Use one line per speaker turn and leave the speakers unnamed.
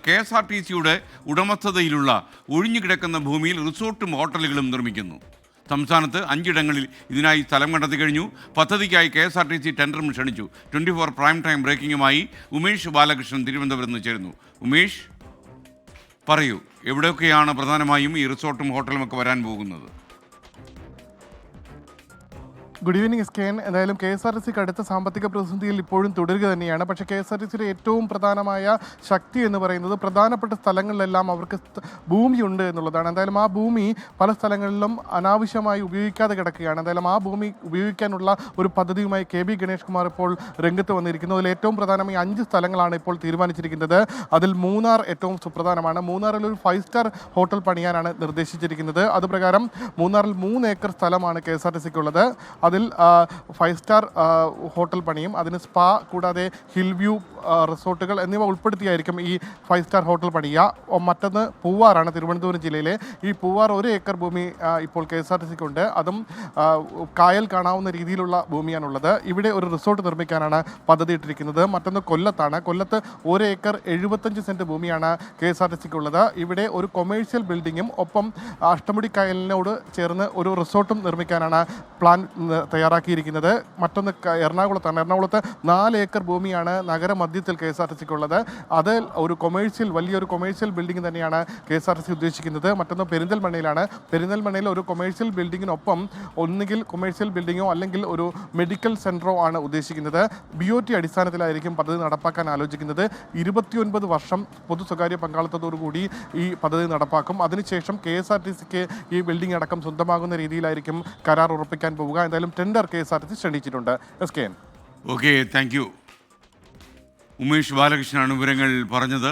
KSRTCയുടെ ഉടമസ്ഥതയിലുള്ള ഒഴിഞ്ഞുകിടക്കുന്ന ഭൂമിയിൽ റിസോർട്ടും ഹോട്ടലുകളും നിർമ്മിക്കുന്നു. സംസ്ഥാനത്ത് 5 ഇടങ്ങളിൽ ഇതിനായി സ്ഥലം കണ്ടെത്തി കഴിഞ്ഞു. പദ്ധതിക്കായി KSRTC ടെൻഡറും ക്ഷണിച്ചു. 24 പ്രൈം ടൈം ബ്രേക്കിംഗുമായി ഉമേഷ് ബാലകൃഷ്ണൻ തിരുവനന്തപുരത്ത് നിന്ന് ചേരുന്നു. ഉമേഷ്, പറയൂ, എവിടെയൊക്കെയാണ് പ്രധാനമായും ഈ റിസോർട്ടും ഹോട്ടലും ഒക്കെ വരാൻ പോകുന്നത്?
Good evening SKN. എന്തായാലും KSRTCക്ക് അടുത്ത സാമ്പത്തിക പ്രതിസന്ധിയിൽ ഇപ്പോഴും തുടരുക തന്നെയാണ്. പക്ഷേ KSRTCയുടെ ഏറ്റവും പ്രധാനമായ ശക്തി എന്ന് പറയുന്നത് പ്രധാനപ്പെട്ട സ്ഥലങ്ങളിലെല്ലാം അവർക്ക് ഭൂമിയുണ്ട് എന്നുള്ളതാണ്. എന്തായാലും ആ ഭൂമി പല സ്ഥലങ്ങളിലും അനാവശ്യമായി ഉപയോഗിക്കാതെ കിടക്കുകയാണ്. എന്തായാലും ആ ഭൂമി ഉപയോഗിക്കാനുള്ള ഒരു പദ്ധതിയുമായി KB ഗണേഷ് കുമാർ ഇപ്പോൾ രംഗത്ത് വന്നിരിക്കുന്നു. അതിൽ ഏറ്റവും പ്രധാനമായി 5 സ്ഥലങ്ങളാണ് ഇപ്പോൾ തീരുമാനിച്ചിരിക്കുന്നത്. അതിൽ മൂന്നാർ ഏറ്റവും സുപ്രധാനമാണ്. മൂന്നാറിൽ ഒരു 5 സ്റ്റാർ ഹോട്ടൽ പണിയാനാണ് നിർദ്ദേശിച്ചിരിക്കുന്നത്. അതുപ്രകാരം മൂന്നാറിൽ 3 ഏക്കർ സ്ഥലമാണ് KSRTCക്ക് ഉള്ളത്. അതിൽ 5 സ്റ്റാർ ഹോട്ടൽ പണിയും അതിന് സ്പാ കൂടാതെ ഹിൽ വ്യൂ റിസോർട്ടുകൾ എന്നിവ ഉൾപ്പെടുത്തിയായിരിക്കും ഈ 5 സ്റ്റാർ ഹോട്ടൽ പണിയുക. മറ്റൊന്ന് പൂവാറാണ്, തിരുവനന്തപുരം ജില്ലയിലെ. ഈ പൂവാർ 1 ഏക്കർ ഭൂമി ഇപ്പോൾ KSRTCക്ക് ഉണ്ട്. അതും കായൽ കാണാവുന്ന രീതിയിലുള്ള ഭൂമിയാണുള്ളത്. ഇവിടെ ഒരു റിസോർട്ട് നിർമ്മിക്കാനാണ് പദ്ധതി ഇട്ടിരിക്കുന്നത്. മറ്റൊന്ന് കൊല്ലത്താണ്. കൊല്ലത്ത് 1 ഏക്കർ 75 സെൻറ്റ് ഭൂമിയാണ് KSRTCക്ക് ഉള്ളത്. ഇവിടെ ഒരു കൊമേഴ്ഷ്യൽ ബിൽഡിങ്ങും ഒപ്പം അഷ്ടമുടി കായലിനോട് ചേർന്ന് ഒരു റിസോർട്ടും നിർമ്മിക്കാനാണ് പ്ലാൻ തയ്യാറാക്കിയിരിക്കുന്നത്. മറ്റൊന്ന് എറണാകുളത്താണ്. എറണാകുളത്ത് 4 ഏക്കർ ഭൂമിയാണ് നഗരമധ്യത്തിൽ KSRTCക്ക് ഉള്ളത്. അത് ഒരു വലിയൊരു കൊമേഴ്ഷ്യൽ ബിൽഡിംഗ് തന്നെയാണ് KSRTC ഉദ്ദേശിക്കുന്നത്. മറ്റൊന്ന് പെരിന്തൽമണ്ണയിലാണ്. പെരിന്തൽമണ്ണയിൽ ഒരു കൊമേഴ്ഷ്യൽ ബിൽഡിങ്ങിനൊപ്പം ഒന്നുകിൽ കൊമേഴ്ഷ്യൽ ബിൽഡിങ്ങോ അല്ലെങ്കിൽ ഒരു മെഡിക്കൽ സെൻറ്ററോ ആണ് ഉദ്ദേശിക്കുന്നത്. BOT അടിസ്ഥാനത്തിലായിരിക്കും പദ്ധതി നടപ്പാക്കാൻ ആലോചിക്കുന്നത്. 29 വർഷം പൊതു സ്വകാര്യ പങ്കാളിത്തത്തോടുകൂടി ഈ പദ്ധതി നടപ്പാക്കും. അതിനുശേഷം KSRTCക്ക് ഈ ബിൽഡിംഗ് അടക്കം സ്വന്തമാകുന്ന രീതിയിലായിരിക്കും കരാർ ഉറപ്പിക്കാൻ പോവുക. എന്തായാലും ടെൻഡർ KSRTC ക്ഷണിച്ചിട്ടുണ്ട്. SKN.
Okay, thank you. Umesh ബാലകൃഷ്ണനാണ് വിവരങ്ങൾ പറഞ്ഞത്.